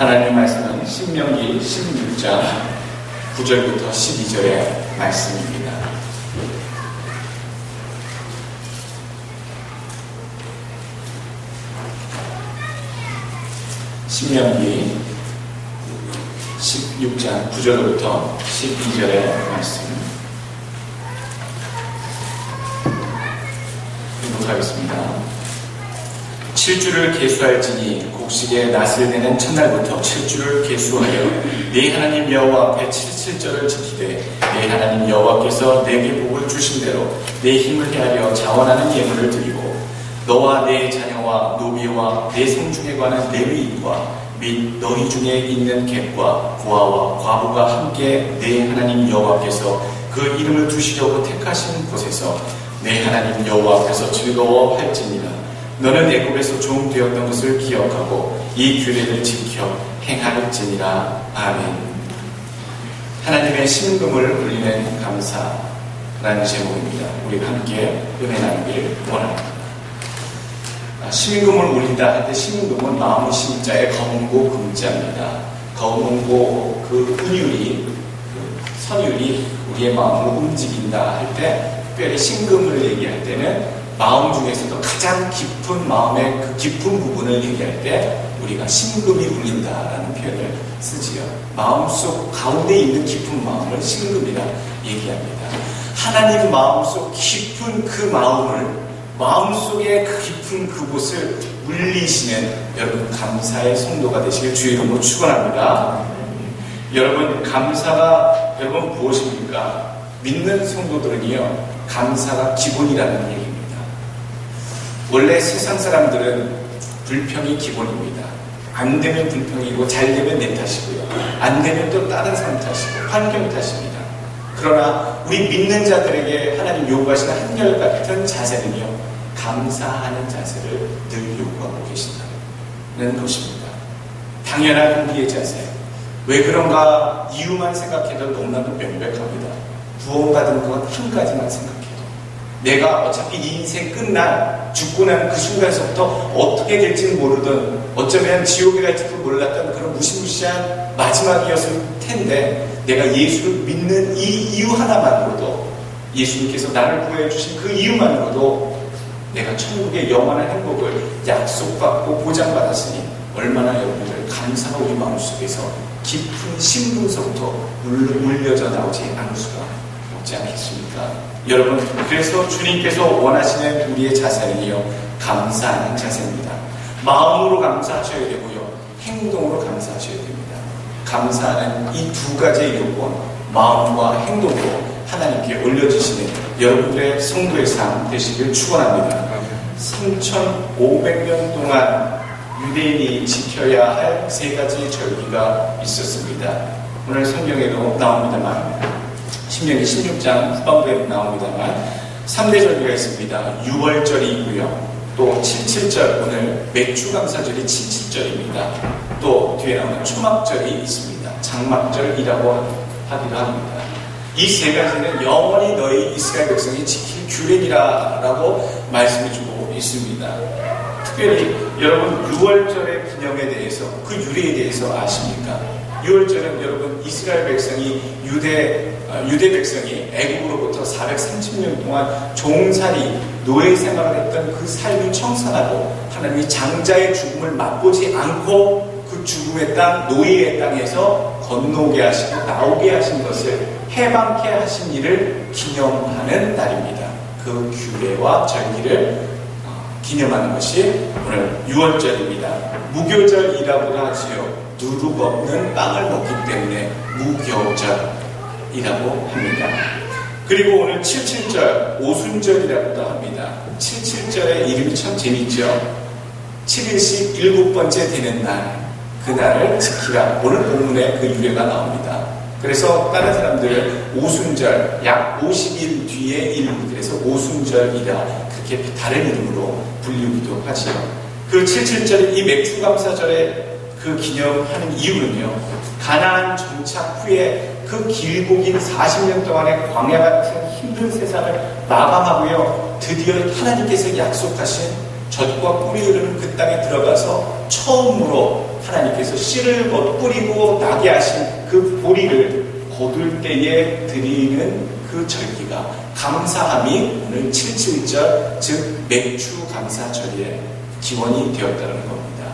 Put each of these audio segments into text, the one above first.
하나님의 말씀은 신명기 16장 9절부터 12절의 말씀입니다. 신명기 16장 9절부터 12절의 말씀 읽도록하겠습니다. 7주를 계수할지니 곡식의 낫을 내는 첫날부터 7주를 계수하여 네 하나님 여호와 앞에 77절을 지키되 네 하나님 여호와께서 내게 복을 주신 대로 내 힘을 헤아려 자원하는 예물을 드리고 너와 네 자녀와 노비와 네 성중에 관한 레위인과 및 너희 중에 있는 객과 고아와 과부가 함께 네 하나님 여호와께서 그 이름을 두시려고 택하신 곳에서 네 하나님 여호와 앞에서 즐거워할지니라. 너는 애굽에서 종 되었던 것을 기억하고 이 규례를 지켜 행할지니라. 아멘. 하나님의 신금을 울리는 감사라는 제목입니다. 우리가 함께 은혜 나누기를 원합니다. 신금을 울린다 할 때 신금은 마음의 신자의 검은고 금자입니다. 검은고 그 은율이 그 선율이 우리의 마음을 움직인다 할 때 특별히 신금을 얘기할 때는 마음 중에서도 가장 깊은 마음의 그 깊은 부분을 얘기할 때 우리가 신금이 울린다라는 표현을 쓰지요. 마음속 가운데 있는 깊은 마음을 신금이라 얘기합니다. 하나님 마음속 깊은 그 마음을 마음속의 그 깊은 그곳을 울리시는 여러분 감사의 성도가 되시길 주의 이름으로 축원합니다. 여러분 감사가 여러분 무엇입니까? 믿는 성도들은요 감사가 기본이라는 얘기입니다. 원래 세상 사람들은 불평이 기본입니다. 안 되면 불평이고 잘 되면 내 탓이고요. 안 되면 또 다른 사람 탓이고 환경 탓입니다. 그러나 우리 믿는 자들에게 하나님 요구하시는 한결같은 자세는요. 감사하는 자세를 늘 요구하고 계신다는 것입니다. 당연한 우리의 자세. 왜 그런가 이유만 생각해도 너무나도 명백합니다. 구원받은 것 한 가지만 생각해도 내가 어차피 이 인생 끝날 죽고 나는 그 순간에서부터 어떻게 될지는 모르던 어쩌면 지옥에 갈지도 몰랐던 그런 무시무시한 마지막이었을 텐데 내가 예수를 믿는 이 이유 하나만으로도 예수님께서 나를 구해 주신 그 이유만으로도 내가 천국의 영원한 행복을 약속받고 보장받았으니 얼마나 여러분들 감사가 우리 마음속에서 깊은 신분서부터 물려져 나오지 않을 수가 없지 않겠습니까? 여러분 그래서 주님께서 원하시는 우리의 자세는요 감사하는 자세입니다. 마음으로 감사하셔야 되고요 행동으로 감사하셔야 됩니다. 감사하는 이 두 가지의 요건 마음과 행동으로 하나님께 올려주시는 여러분들의 성도의 삶 되시길 축원합니다. 3,500년 동안 유대인이 지켜야 할 세 가지 절기가 있었습니다. 오늘 성경에도 나옵니다만 신명기 16장 후반부에 나옵니다만 3대 절기가 있습니다. 6월절이 있고요. 또 77절 오늘 맥주감사절이 77절입니다. 또 뒤에 나오는 초막절이 있습니다. 장막절이라고 하기도 합니다. 이 세 가지는 영원히 너희 이스라엘 백성이 지킬 규례이라고 말씀해주고 있습니다. 특별히 여러분 6월절의 기념에 대해서 그 유래에 대해서 아십니까? 6월절은 여러분 이스라엘 백성이 유대 백성이 애국으로부터 430년 동안 종살이 노예 생활을 했던 그 삶을 청산하고 하나님이 장자의 죽음을 맛보지 않고 그 죽음의 땅 노예의 땅에서 건너오게 하시고 나오게 하신 것을 해방케 하신 일을 기념하는 날입니다. 그 규례와 절기를 기념하는 것이 오늘 6월절입니다. 무교절이라고도 하지요. 누룩 없는 빵을 먹기 때문에 무교절이라고 합니다. 그리고 오늘 77절 오순절이라고도 합니다. 77절의 이름이 참 재밌죠. 7일씩 7번째 되는 날 그날을 지키라. 오늘 본문에 그 유래가 나옵니다. 그래서 다른 사람들은 오순절 약 50일 뒤의 일 그래서 오순절이라 그렇게 다른 이름으로 불리기도 하지요. 그 77절의 이 맥주감사절에 그 기념하는 이유는요. 가나안 정착 후에 그 길고 긴 40년 동안의 광야 같은 힘든 세상을 마감하고요. 드디어 하나님께서 약속하신 젖과 꿀이 흐르는 그 땅에 들어가서 처음으로 하나님께서 씨를 뿌리고 나게 하신 그 보리를 거둘 때에 드리는 그 절기가 감사함이 오늘 77절, 즉 맥주 감사절의 기원이 되었다는 겁니다.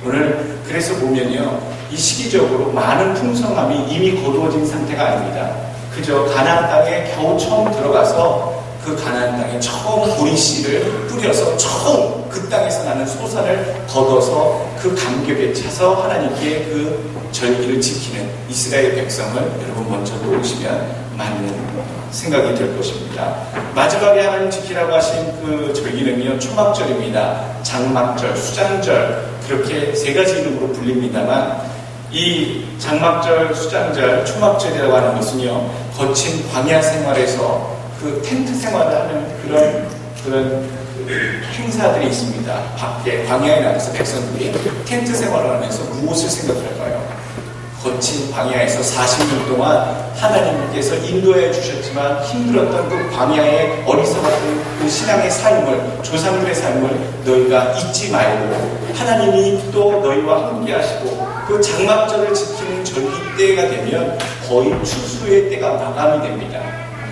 오늘 그래서 보면요, 이 시기적으로 많은 풍성함이 이미 거두어진 상태가 아닙니다. 그저 가나안 땅에 겨우 처음 들어가서 그 가나안 땅에 처음 보리씨를 뿌려서 처음 그 땅에서 나는 소산을 걷어서 그 감격에 차서 하나님께 그 절기를 지키는 이스라엘 백성을 여러분 먼저 놓으시면 맞는 생각이 될 것입니다. 마지막에 하나님 지키라고 하신 그 절기는요, 초막절입니다. 장막절, 수장절, 그렇게 세 가지 이름으로 불립니다만, 이 장막절, 수장절, 초막절이라고 하는 것은요, 거친 광야 생활에서 그 텐트 생활을 하는 그런 행사들이 있습니다. 밖에 광야에 나가서 백성들이 텐트 생활을 하면서 무엇을 생각할까요? 거친 광야에서 40년 동안 하나님께서 인도해 주셨지만 힘들었던 그 광야의 어리석었던 그 신앙의 삶을, 조상들의 삶을 너희가 잊지 말고 하나님이 또 너희와 함께 하시고 그 장막절을 지키는 절기 때가 되면 거의 추수의 때가 마감이 됩니다.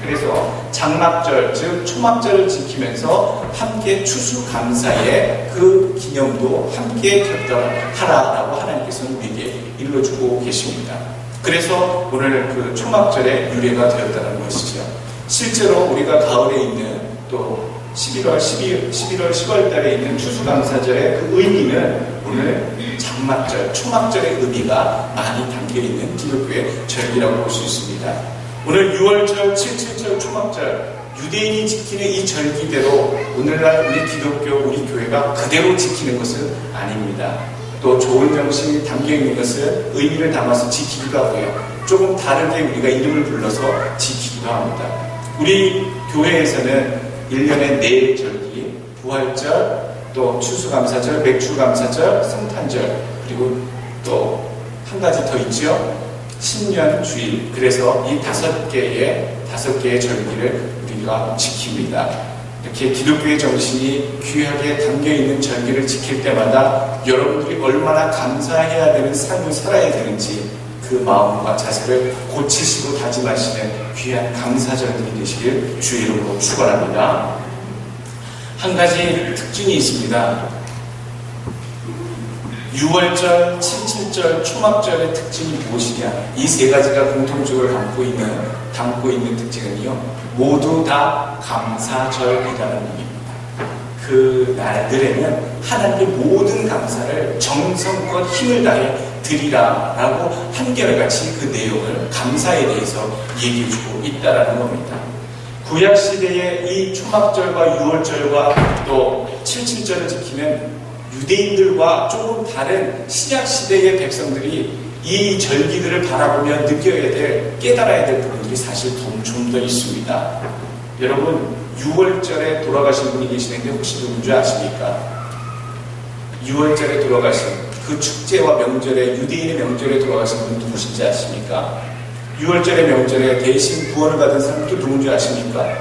그래서 장막절, 즉 초막절을 지키면서 함께 추수감사의 그 기념도 함께 격려하라라고 하나님께서는 우리에게 일러주고 계십니다. 그래서 오늘 그 초막절의 유래가 되었다는 것이죠. 실제로 우리가 가을에 있는 또 11월, 10월 달에 있는 추수감사절의 그 의미는 오늘 장막절, 초막절의 의미가 많이 담겨있는 기독교의 절기라고 볼 수 있습니다. 오늘 6월절, 77절, 초막절, 유대인이 지키는 이 절기대로 오늘날 우리 기독교, 우리 교회가 그대로 지키는 것은 아닙니다. 또 좋은 정신이 담겨있는 것은 의미를 담아서 지키기도 하고요. 조금 다르게 우리가 이름을 불러서 지키기도 합니다. 우리 교회에서는 1년에 4 절기, 부활절, 또 추수감사절, 맥주감사절, 성탄절, 그리고 또 한 가지 더 있죠. 신년주일. 그래서 이 5개의 절기를 우리가 지킵니다. 이렇게 기독교의 정신이 귀하게 담겨있는 절기를 지킬 때마다 여러분들이 얼마나 감사해야 되는 삶을 살아야 되는지 그 마음과 자세를 고치시고 다짐하시는 귀한 감사절들이 되시길 주의 이름으로 축원합니다. 한 가지 특징이 있습니다. 6월절, 77절, 초막절의 특징이 무엇이냐? 이 세 가지가 공통적으로 담고 있는 특징은요, 모두 다 감사절이라는 의미입니다. 그 날들에는 하나님께 모든 감사를 정성껏 힘을 다해 드리라라고 한결같이 그 내용을 감사에 대해서 얘기해주고 있다라는 겁니다. 구약시대의 이 초막절과 6월절과 또 77절을 지키는 유대인들과 조금 다른 신약시대의 백성들이 이 절기들을 바라보며 느껴야 될, 깨달아야 될 부분들이 사실 좀 더 있습니다. 여러분, 6월절에 돌아가신 분이 계시는데 혹시 누군지 아십니까? 6월절에 돌아가신 그 축제와 명절에, 유대인의 명절에 돌아가신 분이 누구신지 아십니까? 6월절의 명절에 대신 구원을 받은 사람도 누군지 아십니까?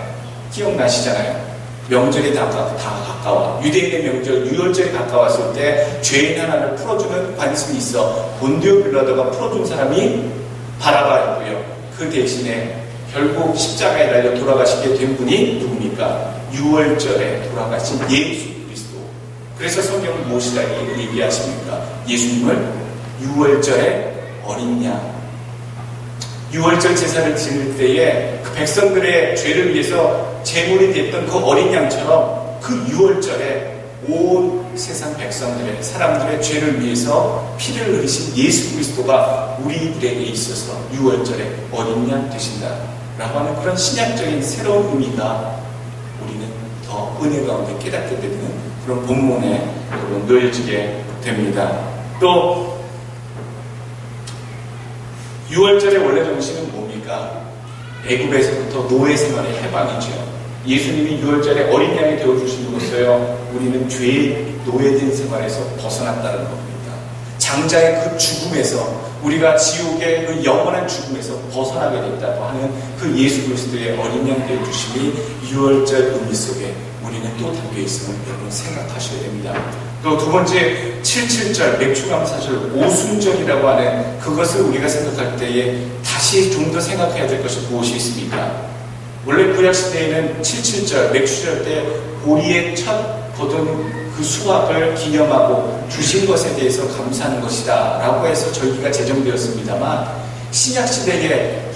기억나시잖아요. 명절이 다 가까워. 유대인의 명절 6월절이 가까웠을 때 죄인 하나를 풀어주는 관습이 있어 본디오 빌라도가 풀어준 사람이 바라바였고요. 그 대신에 결국 십자가에 달려 돌아가시게 된 분이 누굽니까? 6월절에 돌아가신 예수 그리스도. 그래서 성경은 무엇이라고 얘기하십니까? 예수님을 6월절에 어린 양, 6월절 제사를 지낼 때에 그 백성들의 죄를 위해서 제물이 됐던 그 어린 양처럼 그 6월절에 온 세상 백성들의, 사람들의 죄를 위해서 피를 흘리신 예수 그리스도가 우리들에게 있어서 6월절에 어린 양 되신다라고 하는 그런 신약적인 새로운 의미가 우리는 더 은혜 가운데 깨닫게 되는 그런 본문에 여러분 놓여지게 됩니다. 또 6월절의 원래 정신은 뭡니까? 애굽에서부터 노예 생활의 해방이죠. 예수님이 6월절에 어린 양이 되어주심으로써요, 우리는 죄의 노예된 생활에서 벗어났다는 겁니다. 장자의 그 죽음에서, 우리가 지옥의 그 영원한 죽음에서 벗어나게 됐다고 하는 그 예수 그리스도의 어린 양 되어주심이 6월절 의미 속에 우리는 또 담겨있음을 여러분 생각하셔야 됩니다. 또 두 번째 77절 맥주감사절 오순절이라고 하는 그것을 우리가 생각할 때에 다시 좀 더 생각해야 될 것이 무엇이 있습니까? 원래 구약시대에는 77절 맥주절 때 보리의 첫 거둔 그 수확을 기념하고 주신 것에 대해서 감사하는 것이다 라고 해서 절기가 제정되었습니다만 신약시대에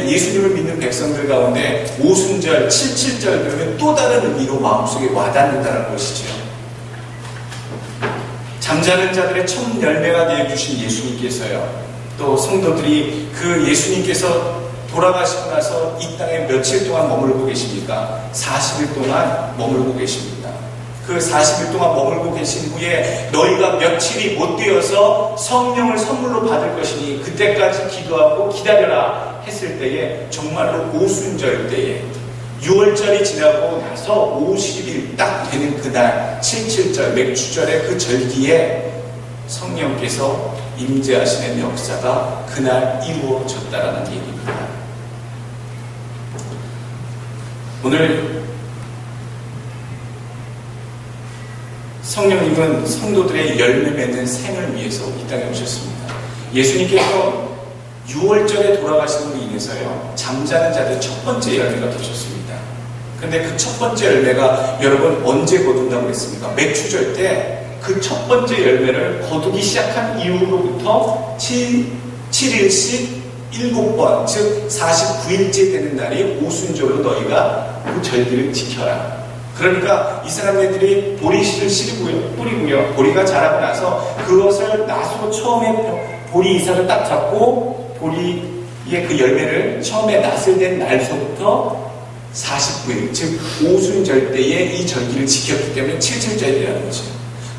예수님을 믿는 백성들 가운데 오순절, 77절 그러면 또 다른 의미로 마음속에 와닿는다는 것이죠. 잠자는 자들의 첫 열매가 되어주신 예수님께서요. 또 성도들이 그 예수님께서 돌아가시고 나서 이 땅에 며칠 동안 머물고 계십니까? 40일 동안 머물고 계십니다. 그 40일 동안 머물고 계신 후에 너희가 며칠이 못 되어서 성령을 선물로 받을 것이니 그때까지 기도하고 기다려라 했을 때에 정말로 오순절 때에 6월절이 지나고 나서 50일 딱 되는 그날 77절 맥주절의 그 절기에 성령께서 임재하시는 역사가 그날 이루어졌다라는 얘기입니다. 오늘 성령님은 성도들의 열매 맺는 생을 위해서 이 땅에 오셨습니다. 예수님께서 6월절에 돌아가심으로 인해서요 잠자는 자들 첫 번째 열매가 되셨습니다. 근데 그 첫 번째 열매가 여러분 언제 거둔다고 했습니까? 맥주절 때 그 첫 번째 열매를 거두기 시작한 이후로부터 7일씩 7번, 즉 49일째 되는 날이 오순절로 너희가 그 절기를 지켜라. 그러니까 이 사람들이 보리씨를 뿌리고요. 보리가 자라고 나서 그것을 낫으로 처음에 보리 이삭을 딱 잡고 보리의 그 열매를 처음에 낫을 댄 날서부터 49일, 즉 오순절 때에 이 절기를 지켰기 때문에 77절이라는 거죠.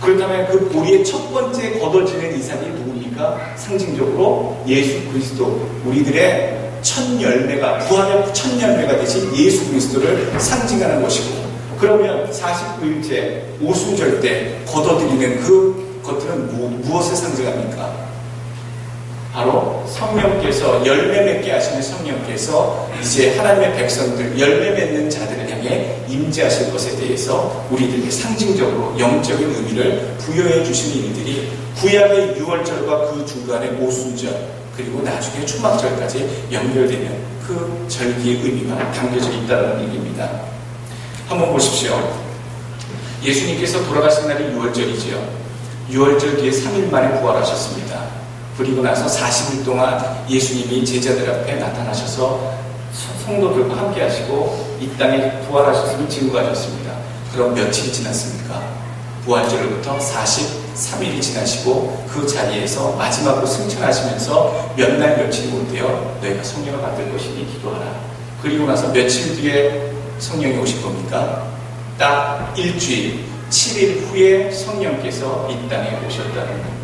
그렇다면 그 보리의 첫 번째 걷어지는 이삭이 누굽니까? 상징적으로 예수 그리스도, 우리들의 첫 열매가, 부활의 첫 열매가 되신 예수 그리스도를 상징하는 것이고, 그러면 49일째 오순절 때 걷어들이는 그 것들은 무엇을 상징합니까? 바로 성령께서 열매 맺게 하시는 성령께서 이제 하나님의 백성들 열매 맺는 자들을 향해 임재하실 것에 대해서 우리들에게 상징적으로 영적인 의미를 부여해 주시는 일들이 구약의 6월절과 그 중간에 오순절 그리고 나중에 초막절까지 연결되는 그 절기의 의미가 담겨져 있다는 얘기입니다. 한번 보십시오. 예수님께서 돌아가신 날이 6월절이지요. 6월절 뒤에 3일 만에 부활하셨습니다. 그리고 나서 40일 동안 예수님이 제자들 앞에 나타나셔서 성도들과 함께 하시고 이 땅에 부활하셨음을 증거하셨습니다. 그럼 며칠이 지났습니까? 부활절로부터 43일이 지나시고 그 자리에서 마지막으로 승천하시면서 몇 날 며칠이 못 되어 너희가 성령을 받을 것이니 기도하라. 그리고 나서 며칠 뒤에 성령이 오실 겁니까? 딱 일주일, 7일 후에 성령께서 이 땅에 오셨다는 겁니다.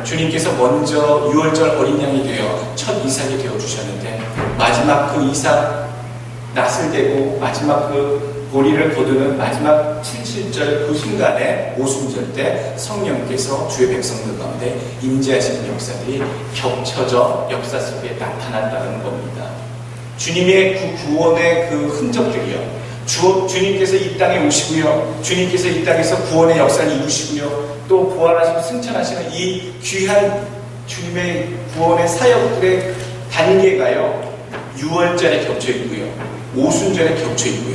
주님께서 먼저 6월절 어린 양이 되어 첫 이삭이 되어 주셨는데 마지막 그 이삭 낫을 대고 마지막 그 보리를 거두는 마지막 77절 그 순간에 오순절 때 성령께서 주의 백성들 가운데 임재하시는 역사들이 겹쳐져 역사 속에 나타났다는 겁니다. 주님의 그 구원의 그 흔적들이요. 주님께서 이 땅에 오시고요. 주님께서 이 땅에서 구원의 역사를 이루시고요. 또 부활하시고 승천하시는 이 귀한 주님의 구원의 사역들의 단계가요. 6월절에 겹쳐 있고요. 오순절에 겹쳐 있고요.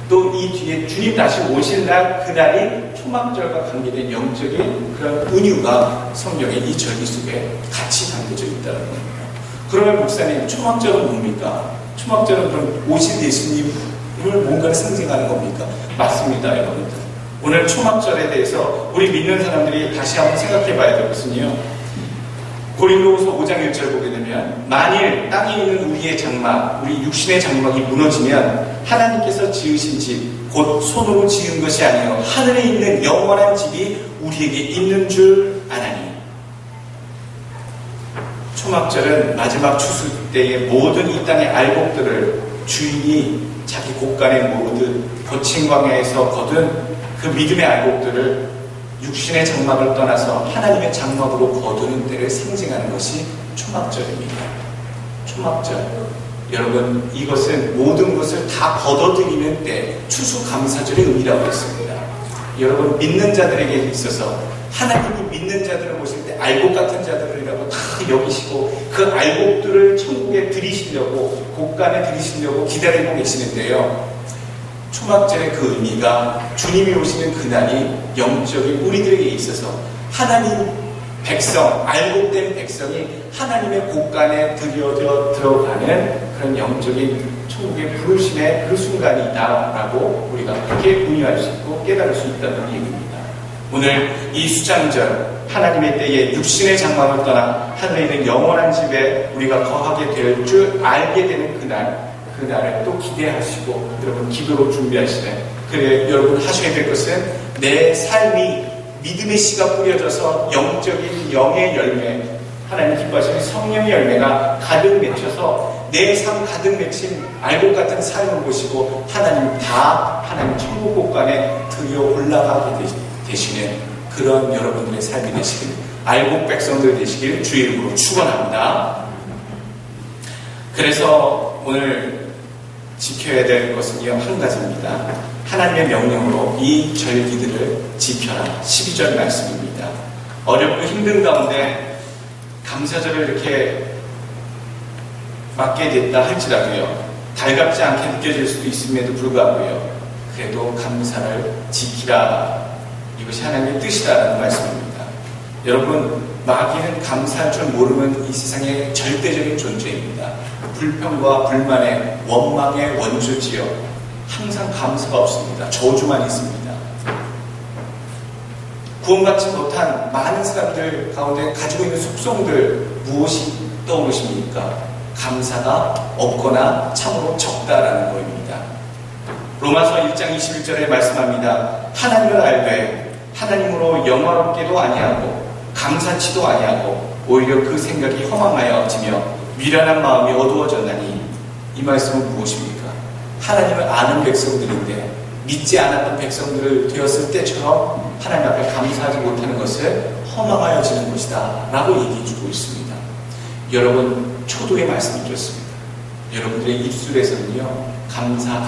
또 이 뒤에 주님 다시 오실 날 그날이 초막절과 관계된 영적인 그런 은유가 성령의 이 절기 속에 같이 담겨져 있다는 겁니다. 그러면 목사님, 초막절은 뭡니까? 초막절은 그럼 오실 예수님을 뭔가를 상징하는 겁니까? 맞습니다, 여러분들. 오늘 초막절에 대해서 우리 믿는 사람들이 다시 한번 생각해 봐야 될 것은요. 고린도후서 5장 1절 보게 되면 만일 땅에 있는 우리의 장막, 우리 육신의 장막이 무너지면 하나님께서 지으신 집, 곧 손으로 지은 것이 아니요 하늘에 있는 영원한 집이 우리에게 있는 줄 아나니. 초막절은 마지막 추수 때의 모든 이 땅의 알곡들을 주인이 자기 곳간에 모으듯 거친 광야에서 거둔 그 믿음의 알곡들을 육신의 장막을 떠나서 하나님의 장막으로 거두는 때를 상징하는 것이 초막절입니다. 초막절. 여러분, 이것은 모든 것을 다 걷어들이는 때 추수감사절의 의미라고 했습니다. 여러분 믿는 자들에게 있어서 하나님이 믿는 자들을 보실 때 알곡 같은 자들이라고 다 여기시고 그 알곡들을 천국에 들이시려고 곳간에 들이시려고 기다리고 계시는데요. 초막절의 그 의미가 주님이 오시는 그날이 영적인 우리들에게 있어서 하나님 백성, 알곡된 백성이 하나님의 곳간에 들어가는 그런 영적인 천국의 부르심의 그 순간이다라고 우리가 그렇게 분유할 수 있고 깨달을 수 있다는 얘기입니다. 오늘 이 수장절 하나님의 때에 육신의 장막을 떠나 하늘에 있는 영원한 집에 우리가 거하게 될 줄 알게 되는 그날을 또 기대하시고 여러분 기도로 준비하시네. 그래 여러분 하셔야 될 것은 내 삶이 믿음의 씨가 뿌려져서 영적인 영의 열매, 하나님 기뻐하시는 성령의 열매가 가득 맺혀서 내 삶 가득 맺힌 알곡 같은 삶을 보시고 하나님 천국 곳간에 들여 올라가게 되시는 그런 여러분들의 삶이 되시길, 알곡 백성들 되시길 주의 이름으로 축원합니다. 그래서 오늘 지켜야 될 것은요 한 가지입니다. 하나님의 명령으로 이 절기들을 지켜라. 12절 말씀입니다. 어렵고 힘든 가운데 감사절을 이렇게 맡게 됐다 할지라도요 달갑지 않게 느껴질 수도 있음에도 불구하고요 그래도 감사를 지키라. 이것이 하나님의 뜻이라는 말씀입니다. 여러분 마귀는 감사할 줄 모르는 이 세상의 절대적인 존재입니다. 불평과 불만의 원망의 원조지요. 항상 감사가 없습니다. 저주만 있습니다. 구원받지 못한 많은 사람들 가운데 가지고 있는 속성들 무엇이 떠오르십니까? 감사가 없거나 참으로 적다라는 것입니다. 로마서 1장 21절에 말씀합니다. 하나님을 알되 하나님으로 영화롭게도 아니하고 감사치도 아니하고 오히려 그 생각이 허망하여지며 미련한 마음이 어두워졌나니 이 말씀은 무엇입니까? 하나님을 아는 백성들인데 믿지 않았던 백성들을 되었을 때처럼 하나님 앞에 감사하지 못하는 것을 허망하여지는 것이다 라고 얘기해주고 있습니다. 여러분 초도의 말씀이 좋습니다. 여러분들의 입술에서는요 감사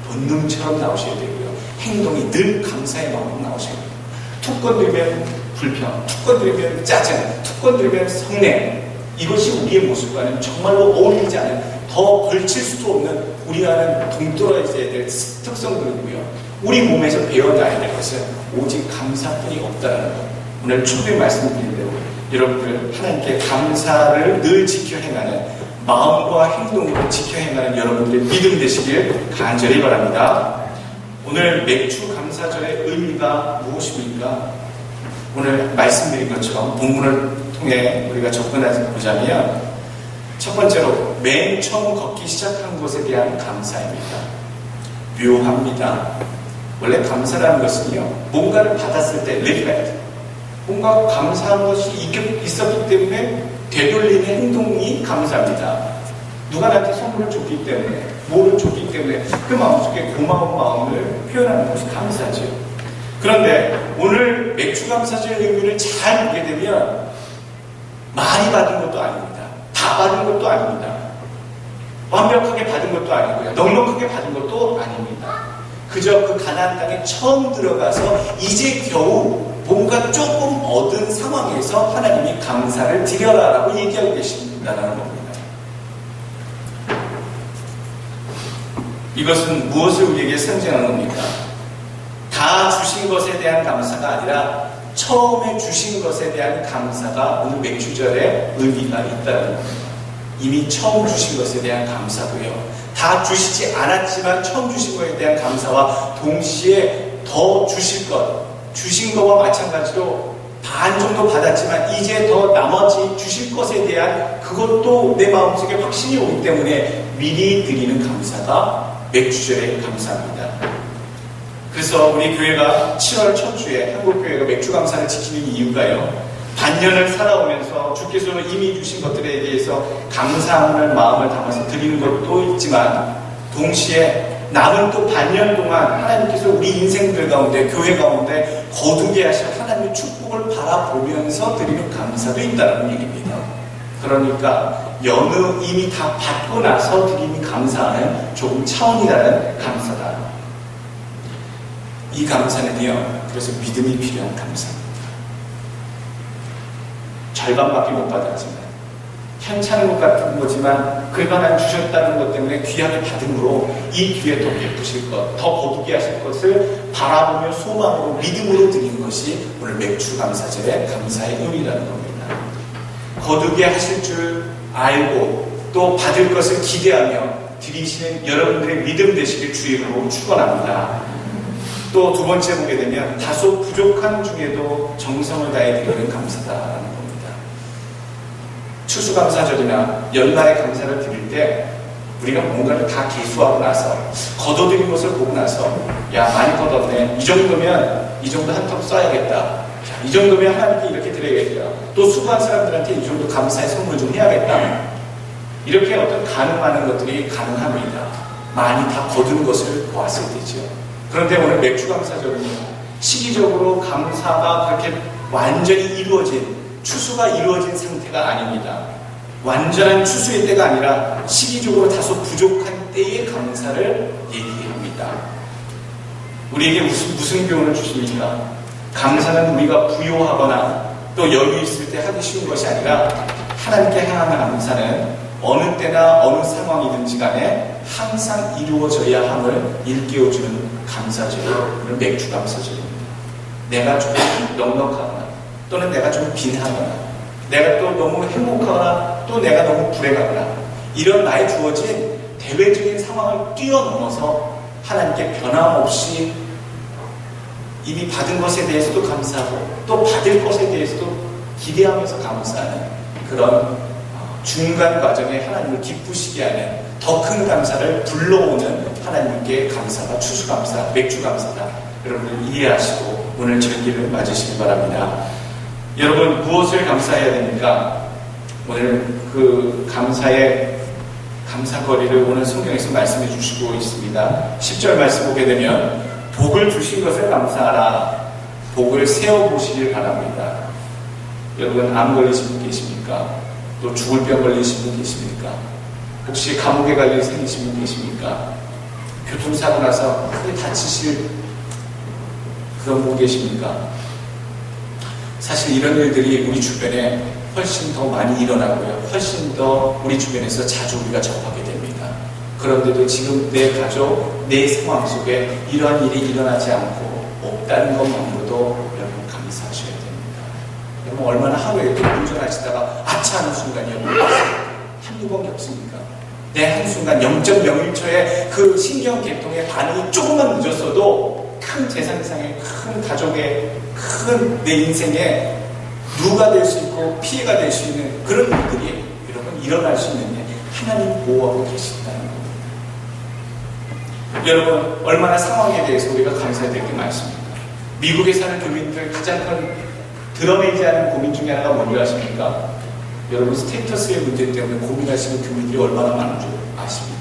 본능처럼 나오셔야 되고요 행동이 늘 감사의 마음으로 나오셔야 돼요. 툭 건드리면 불평, 툭 건드리면 짜증, 툭 건드리면 성내, 이것이 우리의 모습과는 정말로 어울리지 않은 더 걸칠 수도 없는 우리와는 동떨어져야 될 특성들이고요. 우리 몸에서 배워나야 될 것은 오직 감사뿐이 없다는 것. 오늘 초대 말씀드린 대로 여러분들 하나님께 감사를 늘 지켜 행하는 마음과 행동으로 지켜 행하는 여러분들의 믿음 되시길 간절히 바랍니다. 오늘 맥주 감사절의 의미가 무엇입니까? 오늘 말씀드린 것처럼 본문을 통해 우리가 접근해 보자면 첫 번째로 맨 처음 걷기 시작한 것에 대한 감사입니다. 묘합니다. 원래 감사라는 것은요 뭔가를 받았을 때 리프렉트, 뭔가 감사한 것이 있었기 때문에 되돌리는 행동이 감사합니다. 누가 나한테 선물을 줬기 때문에, 뭐를 줬기 때문에 그 마음속에 고마운 마음을 표현하는 것이 감사죠. 그런데 오늘 맥주 감사절의 의미를 잘 보게 되면 많이 받은 것도 아닙니다. 다 받은 것도 아닙니다. 완벽하게 받은 것도 아니고요. 넉넉하게 받은 것도 아닙니다. 그저 그 가나안 땅에 처음 들어가서 이제 겨우 뭔가 조금 얻은 상황에서 하나님이 감사를 드려라라고 얘기하고 계신다는 겁니다. 이것은 무엇을 우리에게 상징하는 겁니까? 다 주신 것에 대한 감사가 아니라 처음에 주신 것에 대한 감사가 오늘 맥주절의 의미가 있다는 겁니다. 이미 처음 주신 것에 대한 감사고요. 다 주시지 않았지만 처음 주신 것에 대한 감사와 동시에 더 주실 것, 주신 것과 마찬가지로 반 정도 받았지만 이제 더 나머지 주실 것에 대한 그것도 내 마음속에 확신이 오기 때문에 미리 드리는 감사가 맥주절의 감사입니다. 그래서 우리 교회가 7월 첫 주에 한국교회가 맥주 감사를 지키는 이유가요. 반년을 살아오면서 주께서 이미 주신 것들에 대해서 감사하는 마음을 담아서 드리는 것도 있지만 동시에 남은 또 반년 동안 하나님께서 우리 인생들 가운데 교회 가운데 거두게 하실 하나님의 축복을 바라보면서 드리는 감사도 있다는 얘기입니다. 그러니까 여느 이미 다 받고 나서 드리는 감사는 조금 차원이 다른 감사다. 이 감사는요, 그래서 믿음이 필요한 감사입니다. 절반밖에 못 받았지만, 현찮은 것 같은 거지만, 그가 하나님 주셨다는 것 때문에 귀하게 받음으로 이 뒤에 더 베푸실 것, 더 거두게 하실 것을 바라보며 소망으로 믿음으로 드리는 것이 오늘 맥주 감사절의 감사의 의미라는 겁니다. 거두게 하실 줄 알고 또 받을 것을 기대하며 드리시는 여러분들의 믿음 되시길 주의로 축원합니다. 또 두 번째 보게 되면 다소 부족한 중에도 정성을 다해 드리는 감사다라는 겁니다. 추수감사절이나 연말의 감사를 드릴 때 우리가 뭔가를 다 계수하고 나서 거둬들인 것을 보고 나서 야 많이 거뒀네, 이 정도면 이 정도 한턱 쏴야겠다, 이 정도면 하나님께 이렇게 드려야겠다, 또 수고한 사람들한테 이 정도 감사의 선물 좀 해야겠다, 이렇게 어떤 가능한 것들이 가능합니다. 많이 다 거둔 것을 보았을 때죠. 그런데 오늘 맥주감사절은요, 시기적으로 감사가 그렇게 완전히 이루어진, 추수가 이루어진 상태가 아닙니다. 완전한 추수의 때가 아니라 시기적으로 다소 부족한 때의 감사를 얘기합니다. 우리에게 무슨 교훈을 주십니까? 감사는 우리가 부요하거나 또 여유 있을 때 하기 쉬운 것이 아니라 하나님께 향한 감사는 어느 때나 어느 상황이든지 간에 항상 이루어져야 함을 일깨워주는 감사절이 맥주 감사절입니다. 내가 조금 넉넉하거나 또는 내가 좀 빈하거나 내가 또 너무 행복하거나 또 내가 너무 불행하거나 이런 나에 주어진 대외적인 상황을 뛰어넘어서 하나님께 변함없이 이미 받은 것에 대해서도 감사하고 또 받을 것에 대해서도 기대하면서 감사하는 그런 중간 과정에 하나님을 기쁘시게 하는 더 큰 감사를 불러오는 하나님께 감사가 추수감사, 맥주감사다. 여러분들 이해하시고 오늘 절기를 맞으시기 바랍니다. 여러분 무엇을 감사해야 됩니까? 오늘 그 감사의 감사거리를 오늘 성경에서 말씀해 주시고 있습니다. 10절 말씀 보게 되면 복을 주신 것을 감사하라. 복을 세어보시길 바랍니다. 여러분 암 걸리신 분 계십니까? 또 죽을 병 걸리신 분 계십니까? 혹시 감옥에 갈 일이 생기신 분 계십니까? 교통사고 나서 크게 다치실 그런 분 계십니까? 사실 이런 일들이 우리 주변에 훨씬 더 많이 일어나고요. 훨씬 더 우리 주변에서 자주 우리가 접하게 됩니다. 그런데도 지금 내 가족, 내 상황 속에 이러한 일이 일어나지 않고 없다는 것만으로도 여러분 감사하셔야 됩니다. 여러분 얼마나 하루에 또 운전하시다가 아차 하는 순간이 한두 번 겪습니까? 내 한순간 0.01초의 그 신경계통의 반응이 조금만 늦었어도 큰 재산상의 큰 가족의 큰 내 인생에 누가 될 수 있고 피해가 될 수 있는 그런 일들이 여러분 일어날 수 있는데 하나님 보호하고 계신다는 겁니다. 여러분 얼마나 상황에 대해서 우리가 감사해야 될 게 많습니까? 미국에 사는 교민들 가장 큰 드러내지 않은 고민 중에 하나가 뭔지 아십니까? 여러분 스테이터스의 문제 때문에 고민하시는 교민들이 얼마나 많은 줄 아십니까?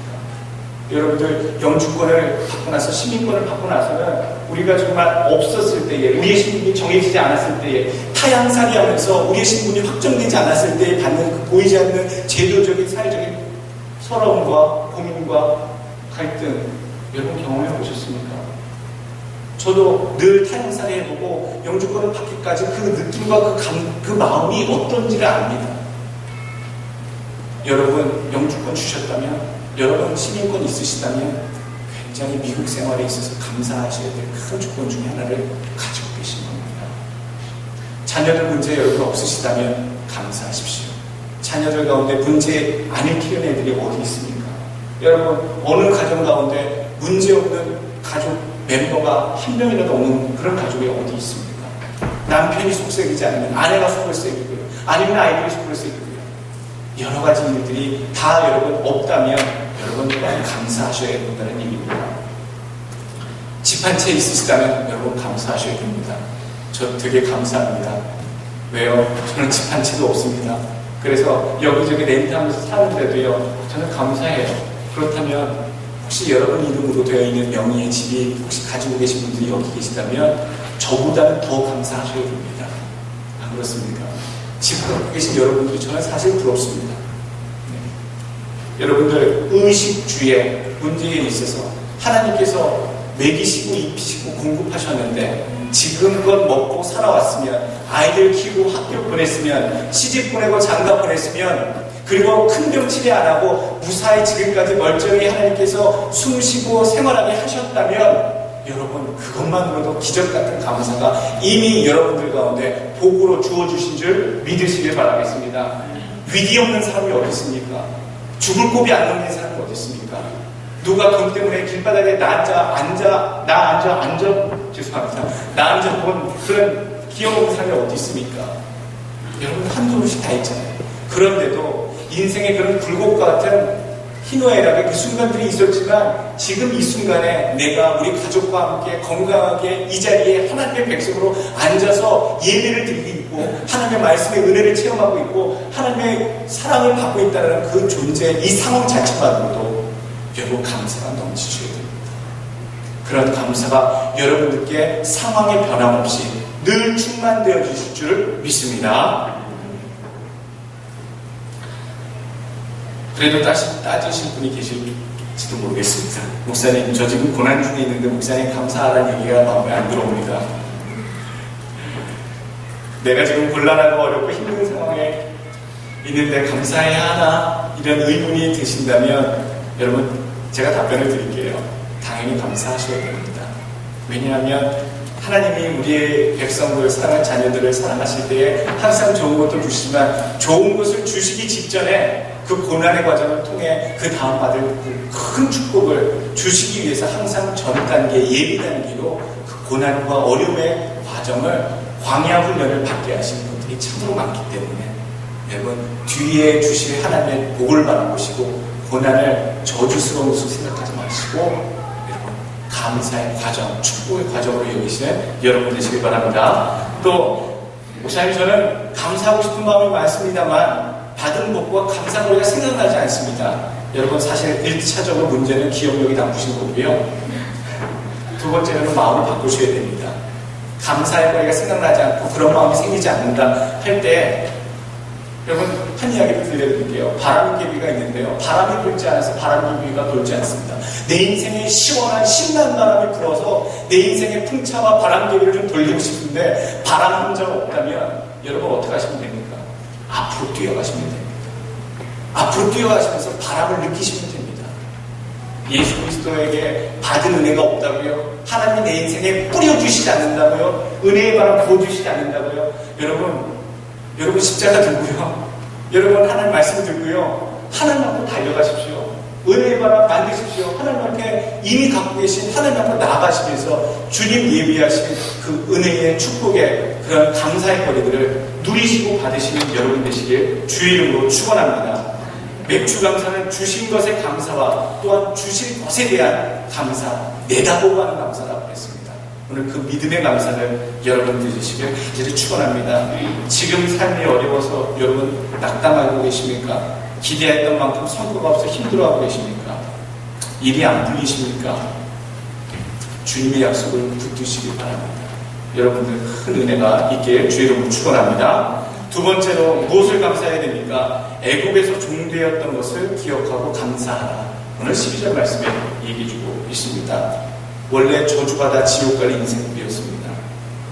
여러분들 영주권을 받고 나서 시민권을 받고 나서는 우리가 정말 없었을 때에 우리의 신분이 정해지지 않았을 때에 타향살이 하면서 우리의 신분이 확정되지 않았을 때에 받는 그 보이지 않는 제도적인 사회적인 서러움과 고민과 갈등 여러분 경험해 보셨습니까? 저도 늘 타향살이 해보고 영주권을 받기까지 그 느낌과 그 마음이 어떤지를 압니다. 여러분 영주권 주셨다면 여러분 시민권 있으시다면 굉장히 미국 생활에 있어서 감사하셔야 될 큰 조건 중에 하나를 가지고 계신 겁니다. 자녀들 문제 여러분 없으시다면 감사하십시오. 자녀들 가운데 문제 안 일으키는 애들이 어디 있습니까? 여러분 어느 가정 가운데 문제 없는 가족 멤버가 한 명이라도 없는 그런 가족이 어디 있습니까? 남편이 속썩이지 않으면 아내가 속을 썩이고요. 아니면 아이들이 속을 썩이고요. 여러 가지 일들이 다 여러분 없다면 여러분 감사하셔야 된다는 얘기입니다. 집 한 채 있으시다면 여러분 감사하셔야 됩니다. 저 되게 감사합니다. 왜요? 저는 집 한 채도 없습니다. 그래서 여기저기 렌트하면서 사는데도요 저는 감사해요. 그렇다면 혹시 여러분 이름으로 되어 있는 명의의 집이 혹시 가지고 계신 분들이 여기 계시다면 저보다는 더 감사하셔야 됩니다. 안 그렇습니까? 집 갖고 계신 여러분들이 저는 사실 부럽습니다. 네. 여러분들 의식주의 문제에 있어서 하나님께서 먹이시고 입히시고 공급하셨는데 지금껏 먹고 살아왔으면, 아이들 키우고 학교 보냈으면, 시집 보내고 장가 보냈으면, 그리고 큰 병 치레 안 하고 무사히 지금까지 멀쩡히 하나님께서 숨쉬고 생활하게 하셨다면, 여러분 그것만으로도 기적 같은 감사가 이미 여러분들 가운데 복으로 주어주신 줄 믿으시길 바라겠습니다. 위기 없는 사람이 어디 있습니까? 죽을 고비 안 넘긴 사람이 어디 있습니까? 누가 돈 때문에 길바닥에 나 앉아 본 그런 기억 없는 사람이 어디 있습니까? 여러분 한두 번씩 다 있잖아요. 그런데도 인생의 그런 굴곡과 같은 희노애락의 그 순간들이 있었지만, 지금 이 순간에 내가 우리 가족과 함께 건강하게 이 자리에 하나님의 백성으로 앉아서 예배를 드리고 있고, 하나님의 말씀의 은혜를 체험하고 있고, 하나님의 사랑을 받고 있다는 그 존재, 이 상황 자체만으로도 여러분 감사가 넘치셔야 됩니다. 그런 감사가 여러분들께 상황의 변함없이 늘 충만되어 주실 줄 믿습니다. 그래도 따지실 분이 계실지도 모르겠습니다. 목사님, 저 지금 고난 중에 있는데 목사님 감사하라는 얘기가 마음에 안 들어옵니다. 내가 지금 곤란하고 어렵고 힘든 상황에 있는데 감사해야 하나? 이런 의문이 드신다면 여러분 제가 답변을 드릴게요. 당연히 감사하셔야 됩니다. 왜냐하면 하나님이 우리의 백성들, 사랑하는 자녀들을 사랑하실 때에 항상 좋은 것도 주시지만, 좋은 것을 주시기 직전에 그 고난의 과정을 통해 그 다음 받을 큰 축복을 주시기 위해서 항상 전 단계, 예비 단계로 그 고난과 어려움의 과정을, 광야 훈련을 받게 하시는 것들이 참으로 많기 때문에 여러분 뒤에 주실 하나님의 복을 바라보시고 고난을 저주스러운 것으로 생각하지 마시고 감사의 과정, 축복의 과정으로 여기시는 여러분 되시길 바랍니다. 또 목사님, 저는 감사하고 싶은 마음이 많습니다만 받은 복과 감사거리가 생각나지 않습니다. 여러분 사실 1차적으로 문제는 기억력이 나쁘신 거고요. 두 번째는 마음을 바꾸셔야 됩니다. 감사의 거리가 생각나지 않고 그런 마음이 생기지 않는다 할 때 여러분 한 이야기를 들려드릴게요. 바람개비가 있는데요. 바람이 불지 않아서 바람개비가 돌지 않습니다. 내 인생에 시원한 신난 바람이 불어서 내 인생의 풍차와 바람개비를 좀 돌리고 싶은데 바람 한 점 없다면 여러분 어떻게 하시면 됩니까? 앞으로 뛰어가시면 됩니다. 앞으로 뛰어가시면서 바람을 느끼시면 됩니다. 예수 그리스도에게 받은 은혜가 없다고요? 하나님이 내 인생에 뿌려주시지 않는다고요? 은혜의 바람 부어주시지 않는다고요? 여러분 십자가 들고요. 여러분 하나님 말씀 듣고요. 하나님 앞으로 달려가십시오. 은혜의 바람 만드십시오. 하나님 앞에 이미 갖고 계신 하나님 앞으로 나아가시면서 주님 예비하신 그 은혜의 축복의 그런 감사의 거리들을 누리시고 받으시는 여러분 되시길 주의 이름으로 축원합니다. 맥주 감사는 주신 것의 감사와 또한 주실 것에 대한 감사, 내다보고 하는 감사라고 했습니다. 오늘 그 믿음의 감사를 여러분 드시길 간절히 축원합니다. 지금 삶이 어려워서 여러분 낙담하고 계십니까? 기대했던 만큼 성과가 없어 힘들어하고 계십니까? 일이 안 풀리십니까? 주님의 약속을 붙드시길 바랍니다. 여러분들 큰 은혜가 있길 주의 이름으로 축원합니다. 두 번째로 무엇을 감사해야 됩니까? 애국에서 종되었던 것을 기억하고 감사하라. 오늘 12절 말씀에 얘기해주고 있습니다. 원래 저주받아 지옥 갈 인생이었습니다.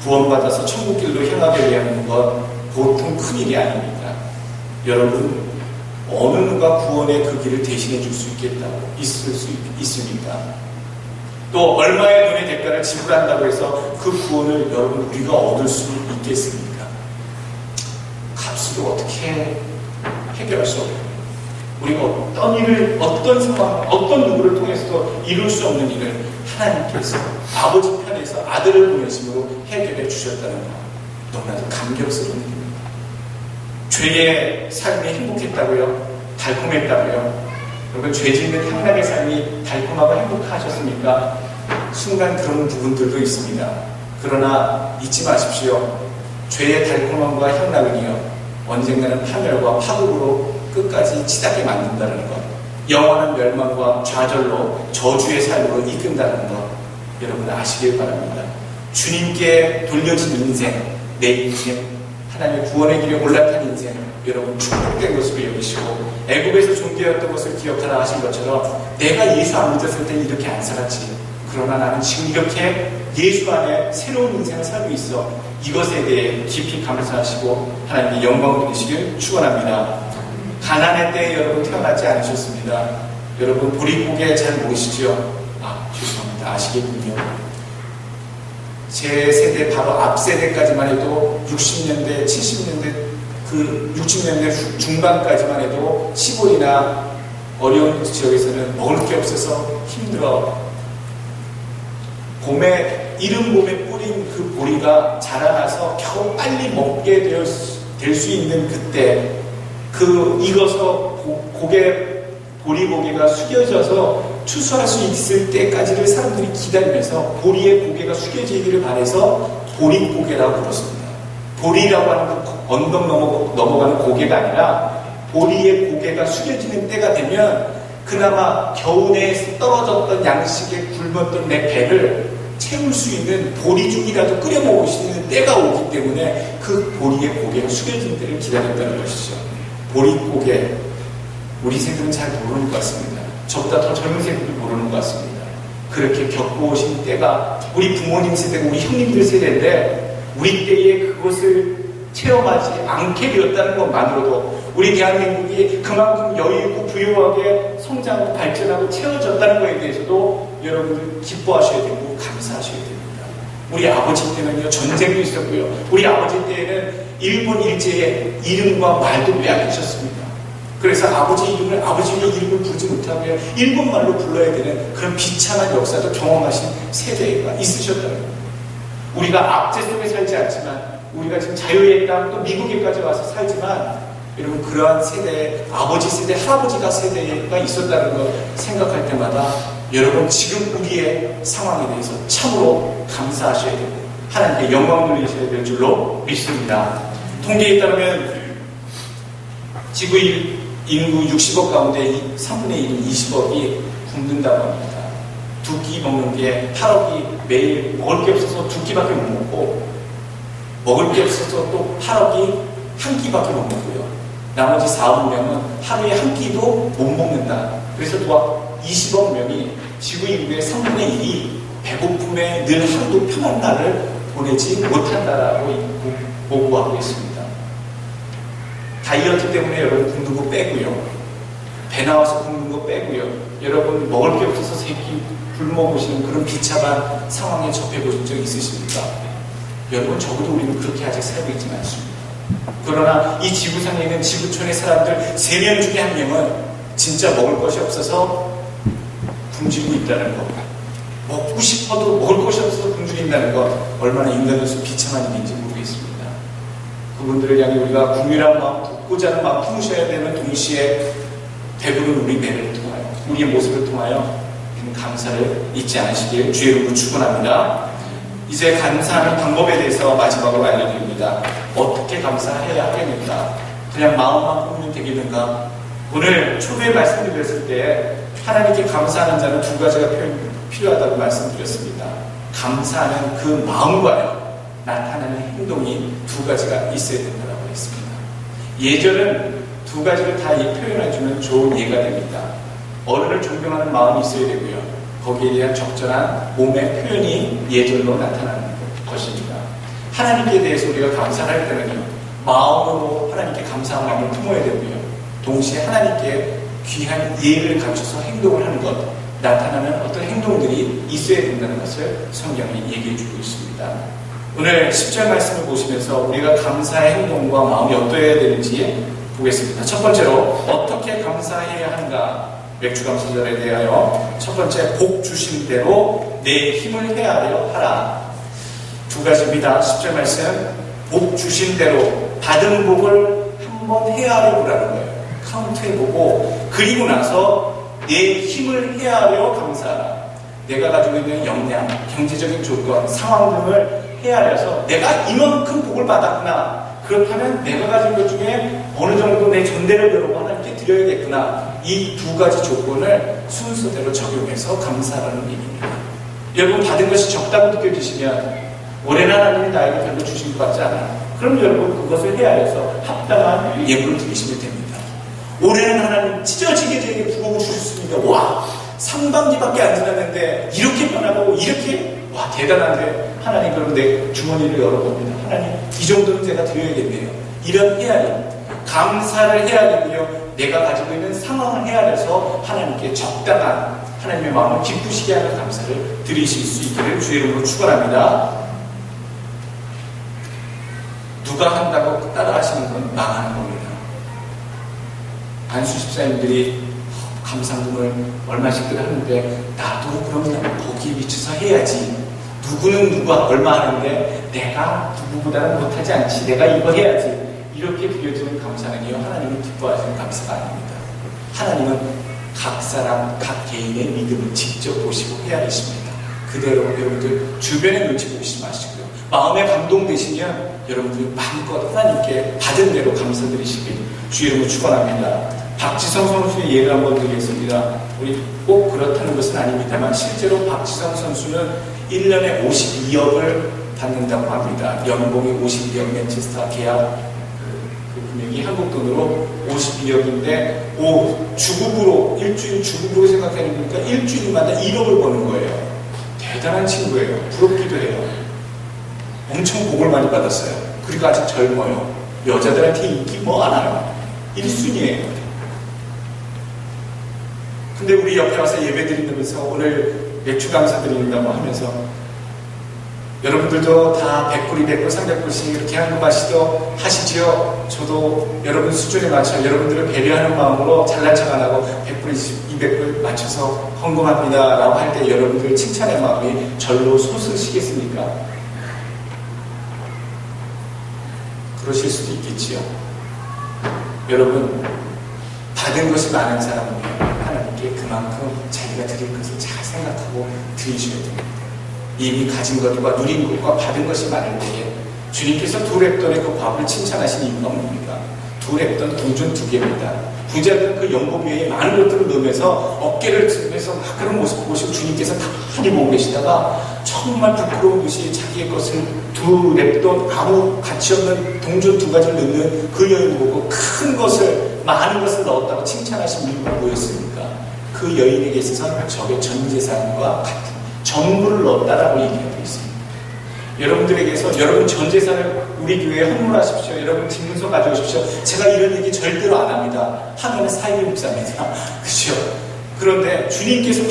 구원받아서 천국길로 향하게 위한 건 보통 큰일이 아닙니다. 여러분 어느 누가 구원의 그 길을 대신해 줄 수 있을 수 있습니까? 또 얼마의 돈의 대가를 지불한다고 해서 그 구원을 여러분 우리가 얻을 수 있겠습니까? 값으로 어떻게 해결할 수 없어요. 우리가 어떤 일을, 어떤 상황, 어떤 누구를 통해서도 이룰 수 없는 일을 하나님께서 아버지 편에서 아들을 보내심으로 해결해 주셨다는 것, 너무나도 감격스러운 일입니다. 죄의 삶이 행복했다고요? 달콤했다고요? 여러분 죄 짓는 향락의 삶이 달콤하고 행복하셨습니까? 순간 그런 부분들도 있습니다. 그러나 잊지 마십시오. 죄의 달콤함과 향락은요 언젠가는 파멸과 파국으로 끝까지 치닫게 만든다는 것, 영원한 멸망과 좌절로 저주의 삶으로 이끈다는 것 여러분 아시길 바랍니다. 주님께 돌려진 인생, 내 인생, 하나님의 구원의 길에 올라탄 인생 여러분 축복된 것으로 여기시고 애굽에서 존재했던 것을 기억하라 하신 것처럼 내가 예수 안 믿었을 때 이렇게 안 살았지. 그러나 나는 지금 이렇게 예수 안에 새로운 인생을 살고 있어. 이것에 대해 깊이 감사하시고 하나님께 영광 돌리시길 축원합니다. 가난의 때에 여러분 태어나지 않으셨습니다. 여러분 보릿고개 잘 모르시죠? 죄송합니다. 아시겠군요. 제 세대 바로 앞 세대까지만 해도 60년대, 70년대, 60년대 중반까지만 해도 시골이나 어려운 지역에서는 먹을 게 없어서 힘들어. 이른 봄에 뿌린 그 보리가 자라나서 겨우 빨리 먹게 될 수 있는 그때, 익어서 보리고개가 숙여져서 추수할 수 있을 때까지를 사람들이 기다리면서 보리의 고개가 숙여지기를 바라서 보릿고개라고 불렀습니다. 보리라고 하는 그 언덕 넘어가는 고개가 아니라 보리의 고개가 숙여지는 때가 되면 그나마 겨우내 떨어졌던 양식에 굶었던 내 배를 채울 수 있는 보리죽이라도 끓여 먹을 수 있는 때가 오기 때문에 그 보리의 고개가 숙여진 때를 기다렸다는 것이죠. 보릿고개, 우리 세대는 잘 모르는 것 같습니다. 저보다 더 젊은 세대도 모르는 것 같습니다. 그렇게 겪어오신 때가 우리 부모님 세대고 우리 형님들 세대인데 우리 때에 그것을 체험하지 않게 되었다는 것만으로도 우리 대한민국이 그만큼 여유있고 부유하게 성장하고 발전하고 채워졌다는 것에 대해서도 여러분들 기뻐하셔야 되고 감사하셔야 됩니다. 우리 아버지 때는요, 전쟁도 있었고요. 우리 아버지 때에는 일본 일제의 이름과 말도 빼앗기셨습니다. 그래서 아버지의 이름을 부르지 못하고요, 일본말로 불러야 되는 그런 비참한 역사도 경험하신 세대가 있으셨다는 겁니다. 우리가 압제 속에 살지 않지만 우리가 지금 자유의 땅 또 미국에까지 와서 살지만 여러분 그러한 세대에 아버지 세대, 할아버지가 세대가 있었다는 걸 생각할 때마다 여러분 지금 우리의 상황에 대해서 참으로 감사하셔야 되고 하나님께 영광 돌리셔야 될 줄로 믿습니다. 통계에 따르면 지구 인구 60억 가운데 3분의 1인 20억이 굶는다고 합니다. 두 끼 먹는 게 8억이 매일 먹을 게 없어서 두 끼밖에 못 먹고 먹을 게 없어서 또 8억이 한 끼밖에 못 먹고요. 나머지 4억 명은 하루에 한 끼도 못 먹는다. 그래서 또 20억 명이 지구 인구의 3분의 1이 배고픔에 늘 하루도 편한 날을 보내지 못한다라고 보고하고 있습니다. 다이어트 때문에 여러분 굶는 거 빼고요. 배 나와서 굶는 거 빼고요. 여러분 먹을 게 없어서 세끼 굶어 보시는 그런 비참한 상황에 접해 보신 적 있으십니까? 여러분 적어도 우리는 그렇게 아직 살고 있지는 않습니다. 그러나 이 지구상에 있는 지구촌의 사람들 3명 중에 1명은 진짜 먹을 것이 없어서 굶주리고 있다는 것, 먹고 싶어도 먹을 것이 없어서 굶주린다는 것, 얼마나 인간으로서 비참한 일인지 모르겠습니다. 그분들을 향해 우리가 국민한 마음, 돕고자 하는 마음 품으셔야 되는 동시에 배부른 우리 배를 통하여, 우리의 모습을 통하여 감사를 잊지 않으시길 주의 이름으로 축원합니다. 이제 감사하는 방법에 대해서 마지막으로 알려드립니다. 어떻게 감사해야 하겠는가? 그냥 마음만 품으면 되겠는가? 오늘 초대에 말씀드렸을 때 하나님께 감사하는 자는 2가지가 필요하다고 말씀드렸습니다. 감사하는 그 마음과요, 나타나는 행동이 2가지가 있어야 된다고 했습니다. 예절은 2가지를 다 표현해주면 좋은 예가 됩니다. 어른을 존경하는 마음이 있어야 되고요. 거기에 대한 적절한 몸의 표현이 예절로 나타나는 것입니다. 하나님께 대해서 우리가 감사를 할 때는요, 마음으로 하나님께 감사한 마음을 품어야 되고요. 동시에 하나님께 귀한 예를 갖춰서 행동을 하는 것, 나타나는 어떤 행동들이 있어야 된다는 것을 성경이 얘기해주고 있습니다. 오늘 10절 말씀을 보시면서 우리가 감사의 행동과 마음이 어떠해야 되는지 보겠습니다. 첫 번째로 어떻게 감사해야 하는가? 맥주감사절에 대하여 첫 번째, 복 주신 대로 내 힘을 헤아려 하라. 2가지입니다. 10절 말씀, 복 주신 대로 받은 복을 한번 헤아려 보라는 거예요. 카운트해보고 그리고 나서 내 힘을 헤아려 감사하라. 내가 가지고 있는 역량, 경제적인 조건, 상황 등을 헤아려서 내가 이만큼 복을 받았구나. 그렇다면 내가 가진 것 중에 어느 정도 내 전대를 들어고 하나님께 드려야겠구나. 이 2가지 조건을 순서대로 적용해서 감사하라는 얘기입니다. 여러분 받은 것이 적다고 느껴지시면 올해는 하나님이 나에게 별로 주신 것 같지 않아요. 그럼 여러분 그것을 헤아려서 합당한 예물을 드리시면 됩니다. 올해는 하나님 찢어지게 제게 부복을 주셨습니다. 와, 상반기밖에 안 지났는데 이렇게 변하고 이렇게 와 대단한데 하나님 그럼 내 주머니를 열어봅니다. 하나님 이 정도는 제가 드려야겠네요. 이런 헤아림, 감사를 헤아리고요. 내가 가지고 있는 상황을 헤아려서 하나님께 적당한 하나님의 마음을 기쁘시게 하는 감사를 드리실 수 있기를 주의 이름으로 축원합니다. 누가 한다고 따라하시는 건 망하는 겁니다. 안수 집사님들이 감상금을 얼마씩들 하는데 나도 그러면 거기에 미쳐서 해야지. 누구는 누가 얼마 하는데 내가 누구보다는 못하지 않지. 내가 이거 해야지. 이렇게 드려지는 감사는요, 하나님이 기뻐하시는 감사가 아닙니다. 하나님은 각 사람, 각 개인의 믿음을 직접 보시고 헤아리십니다. 그대로 여러분들 주변의 눈치 보시지 마시고요. 마음에 감동되시면 여러분들이 마음껏 하나님께 받은 대로 감사드리시길 주의 이름으로 축원합니다. 박지성 선수의 예를 한번 드리겠습니다. 우리 꼭 그렇다는 것은 아닙니다만 실제로 박지성 선수는 1년에 52억을 받는다고 합니다. 연봉이 52억 맨체스터 계약 그 금액이 한국 돈으로 52억인데 주급으로 일주일 주급으로 생각해보니까 일주일마다 1억을 버는 거예요. 대단한 친구예요. 부럽기도 해요. 엄청 복을 많이 받았어요. 그리고 아직 젊어요. 여자들한테 인기 뭐 안 와요. 1순위예요. 근데 우리 옆에 와서 예배 드리면서 오늘 맥주 감사 드린다고 하면서 여러분들도 다 100불, 200불, 300불씩 이렇게 헌금하시도 하시지요. 저도 여러분 수준에 맞춰 여러분들을 배려하는 마음으로 잘난 척 안 하고 100불, 200불 맞춰서 헌금합니다 라고 할 때 여러분들 칭찬의 마음이 절로 솟으시겠습니까? 그러실 수도 있겠지요. 여러분 받은 것이 많은 사람은 하나님께 그만큼 자기가 드릴 것을 잘 생각하고 드리셔야 됩니다. 이미 가진 것과 누린 것과 받은 것이 많을 때에 주님께서 두 랩돈의 그 밥을 칭찬하신 이유가 뭡니까? 두 랩돈 동전 2개입니다. 부자들은 그 연금 외에 많은 것들을 넣으면서 어깨를 들면서 막 그런 모습 보시고 주님께서 가만히 보고 계시다가 정말 부끄러운 듯이 자기의 것을 두 랩돈 아무 가치 없는 동전 2가지를 넣는 그 여인을 보고 큰 것을 많은 것을 넣었다고 칭찬하신 이유가 뭐였습니까? 그 여인에게 있어서 저게 전 재산과 같은 전부를 넣었다라고 얘기하고 있습니다. 여러분들에게서 여러분 전 재산을 우리 교회에 헌물하십시오. 여러분 집문서 가져오십시오. 제가 이런 얘기 절대로 안 합니다. 하나는 사이비 목사입니다. 그렇죠? 그런데 주님께서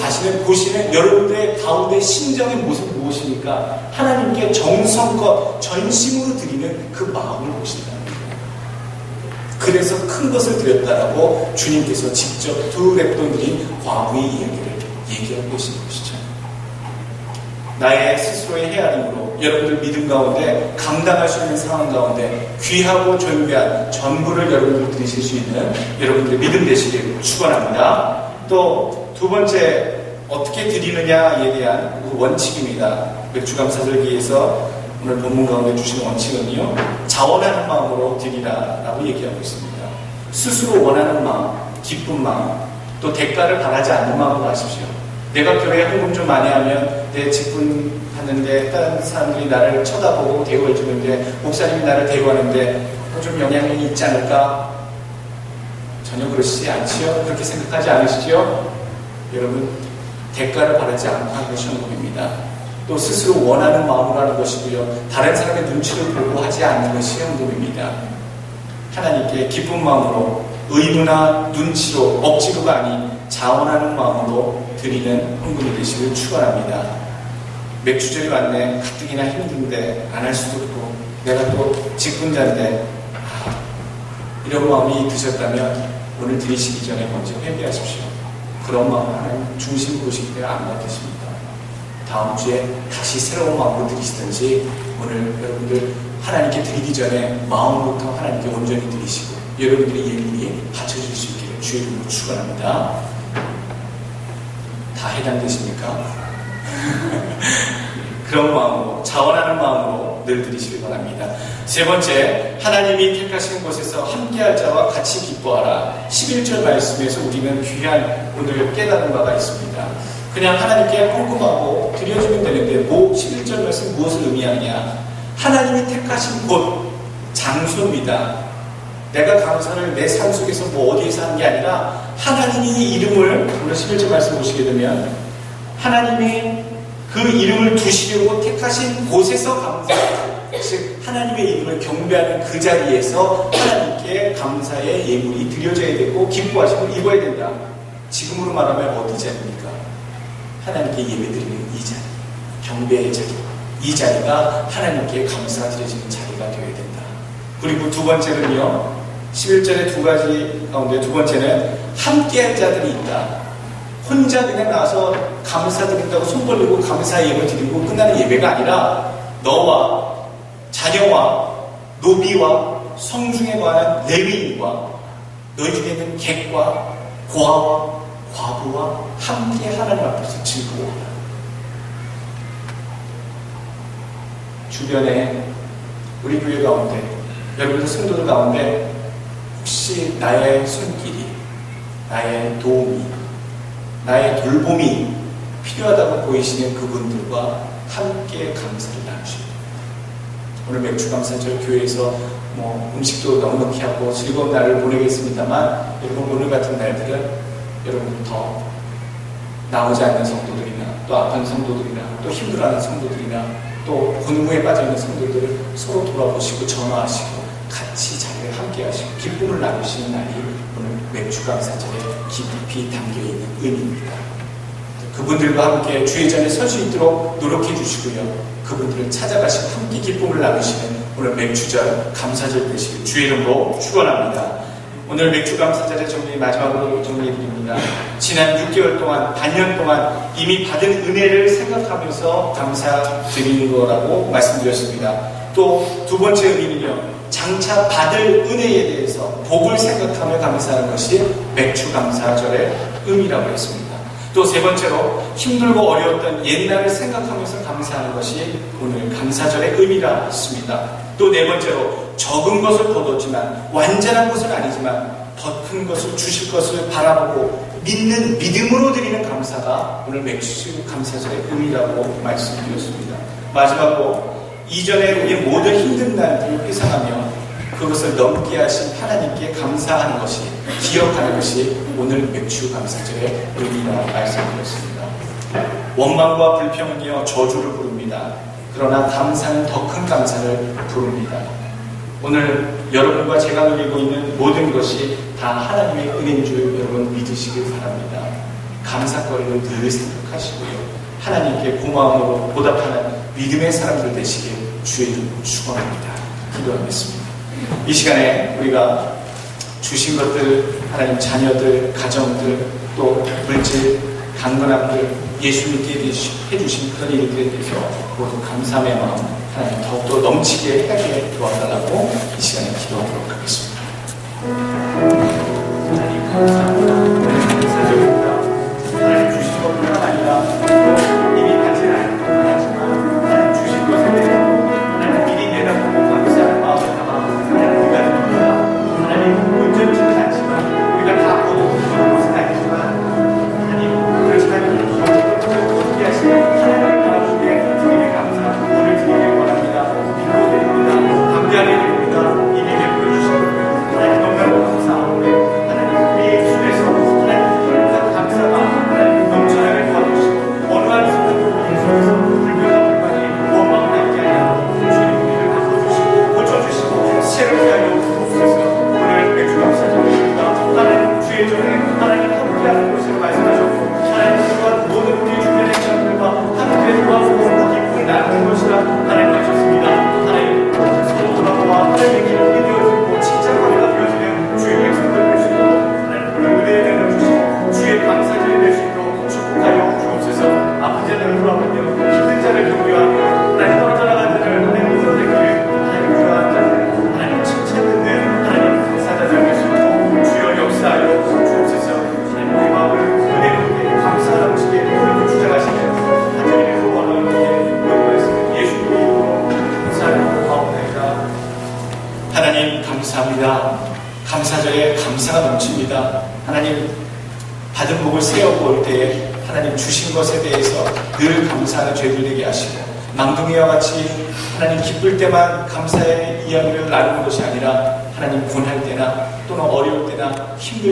보시는 여러분들의 가운데 심정의 모습이 무엇입니까? 하나님께 정성껏 전심으로 드리는 그 마음을 보신다는 거예요. 그래서 큰 것을 드렸다라고 주님께서 직접 두 랩돈 드린 과부의 이야기를 얘기하고 계신 것이죠. 나의 스스로의 헤아림으로 여러분들 믿음 가운데 감당할 수 있는 상황 가운데 귀하고 존귀한 전부를 여러분들 드리실 수 있는 여러분들의 믿음 되시길 축원합니다. 또 두 번째 어떻게 드리느냐에 대한 원칙입니다. 맥주감사절기에서 오늘 본문 가운데 주신 원칙은요, 자원하는 마음으로 드리라라고 얘기하고 있습니다. 스스로 원하는 마음, 기쁜 마음, 또 대가를 바라지 않는 마음으로 하십시오. 내가 교회에 헌금 좀 많이 하면 내 직분하는데 다른 사람들이 나를 쳐다보고 대우해주는데 목사님이 나를 대우하는데 좀 영향력이 있지 않을까? 전혀 그러시지 않지요? 그렇게 생각하지 않으시지요? 여러분 대가를 바라지 않고 하는 것이 헌금입니다. 또 스스로 원하는 마음으로 하는 것이고요. 다른 사람의 눈치를 보고 하지 않는 것이 헌금입니다. 하나님께 기쁜 마음으로 의무나 눈치로 억지로가 아닌 자원하는 마음으로 드리는 헌금이 되시길 축원합니다. 맥주절이 왔네. 가뜩이나 힘든데 안 할 수도 없고 내가 또 직분자인데 이런 마음이 드셨다면 오늘 드리시기 전에 먼저 회개하십시오. 그런 마음 하나님 중심 보시기 때문에 안 받으십니다. 다음 주에 다시 새로운 마음으로 드리시든지 오늘 여러분들 하나님께 드리기 전에 마음부터 하나님께 온전히 드리시고 여러분들의 예물이 받쳐질 수 있기를 주의 이름으로 축원합니다. 다 해당되십니까? 그런 마음으로 자원하는 마음으로 늘 드리시길 바랍니다. 세 번째, 하나님이 택하신 곳에서 함께할 자와 같이 기뻐하라. 11절 말씀에서 우리는 귀한 오늘 깨달은 바가 있습니다. 그냥 하나님께 헌금하고 드려주면 되는데 11절 말씀 무엇을 의미하느냐? 하나님이 택하신 곳, 장소입니다. 내가 감사를 내 삶 속에서 뭐 어디에서 하는 게 아니라 하나님이 이름을, 오늘 11절 말씀 보시게 되면 하나님이 그 이름을 두시려고 택하신 곳에서 감사, 즉 하나님의 이름을 경배하는 그 자리에서 하나님께 감사의 예물이 드려져야 되고 기뻐하심을 입어야 된다. 지금으로 말하면 어디 자리입니까? 하나님께 예배드리는 이 자리, 경배의 자리, 이 자리가 하나님께 감사가 드려지는 자리가 되어야 된다. 그리고 두 번째는요, 11절의 두 가지 가운데 두 번째는 함께한 자들이 있다. 혼자 그냥 나와서 감사드린다고 손 벌리고 감사 예물 드리고 끝나는 예배가 아니라 너와 자녀와 노비와 성중에 관한 레위인과 너희 중에 있는 객과 고아와 과부와 함께 하나님 앞에서 즐거워하라. 주변에 우리 교회 가운데 여러분들 성도들 가운데 혹시 나의 손길이, 나의 도움이, 나의 돌봄이 필요하다고 보이시는 그분들과 함께 감사를 나누십니다. 오늘 맥주감사절 교회에서 음식도 넉넉히 하고 즐거운 날을 보내겠습니다만 여러분 오늘 같은 날들은 여러분 더 나오지 않는 성도들이나 또 아픈 성도들이나 또 힘들어하는 성도들이나 또 곤무에 빠져있는 성도들을 서로 돌아보시고 전화하시고 같이 자리를 함께 하시고 기쁨을 나누시는 날이 오늘 맥주감사절에 깊이 담겨있는 의미입니다. 그분들과 함께 주의 전에 설 수 있도록 노력해 주시고요. 그분들을 찾아가시고 함께 기쁨을 나누시는 오늘 맥주절 감사절 되시길 주의 이름으로 축원합니다. 오늘 맥주감사절의 정리 마지막으로 정리해드립니다. 지난 6개월 동안, 반년 동안 이미 받은 은혜를 생각하면서 감사드리는 거라고 말씀드렸습니다. 또 두 번째 의미는요, 장차 받을 은혜에 대해서 복을 생각하며 감사하는 것이 맥주감사절의 의미라고 했습니다. 또 세 번째로 힘들고 어려웠던 옛날을 생각하면서 감사하는 것이 오늘 감사절의 의미라 했습니다. 또 네 번째로 적은 것을 거뒀지만 완전한 것은 아니지만 더 큰 것을 주실 것을 바라보고 믿는 믿음으로 드리는 감사가 오늘 맥주 감사절의 의미라고 말씀드렸습니다. 마지막으로 이전에 우리의 모든 힘든 날들을 회상하며 그것을 넘게 하신 하나님께 감사하는 것이, 기억하는 것이 오늘 맥주 감사절의 의미라 말씀드렸습니다. 원망과 불평은요 저주를 부릅니다. 그러나 감사는 더 큰 감사를 부릅니다. 오늘 여러분과 제가 누리고 있는 모든 것이 다 하나님의 은혜인 줄 여러분 믿으시길 바랍니다. 감사거리를 늘 생각하시고요. 하나님께 고마움으로 보답하는 믿음의 사람들 되시길 주의 이름으로 축원합니다. 기도하겠습니다. 이 시간에 우리가 주신 것들, 하나님 자녀들, 가정들, 또 물질, 강건함들, 예수 믿게 해주신 그런 일들에 대해서 모두 감사의 마음 하나님 더욱더 넘치게 하게 도와달라고 이 시간에 기도하도록 하겠습니다. 하나님 감사합니다. 감사드립니다. 하나님 주신 것뿐만 아니라 또 이미 받지는 않았지만 하나님 주신 것에 대해서 하나님 미리 내다보고 감사하는 마음을 담아 하나님 우리가 듭니다. 하나님 온전치 않지만 우리가 다 얻어보는 것은 아니지만 하나님 그렇지만 어떻게 하시는 하나님의 나라 중에 주님의 감사 오늘 드리길 원합니다. 믿고 드립니다. 감사하게 드립니다. 이미 베풀어 주신 하나님 너무나도 감사하오니 하나님 우리의 입술에서 하나님 감사가 하나님 넘쳐나게 도와주시고 어느 한 순간도 우리 속에서 불평과 불만이 원망을 남게 하여 주님 우리를 바꿔주시고 고쳐주시고 새롭게 하여 주옵소서. 오늘 맥주 감사드립니다. 하나님 주의 전에 하나님 함께하는 것을 말씀하셨고 하나님 또한 모든 우리 주변의 사람들과 함께 도와주고 기쁨을 나누는 것이라 하나님 하셨습니다. 하나님 서로 돌아보아 하나님의 기쁨이 되어지고 칭찬거리가 되어지는 주의 백성들 될 수 있도록 하나님 오늘 은혜에 내려주시고 주의 감사절이 될 수 있도록 축복하여 주옵소서. 아픈 자들을 돌아보며 힘든 자를 격려하며 하나님 떨어져 나간 자를 하나님 끌어내기를 하나님 필요한 자들 하나님 칭찬 듣는 하나님 감사자들 될 수 있도록 주여 역사하여 주옵소서. 하나님 우리 마음을 은혜롭게 감사 넘치게 그렇게 주장하시는 하나님의 원하는 예수 이름으로 감사하고 고마옵나이다. 하나님 감사합니다. 감사절에 감사가 넘칩니다. 하나님 받은 복을 세어볼 때에 하나님 주신 것에 대해서 늘 감사하는 죄들 되게 하시고 망둥이와 같이 하나님 기쁠 때만 감사의 이야기를 나누는 것이 아니라 하나님 고날 때나 또는 어려울 때나 힘들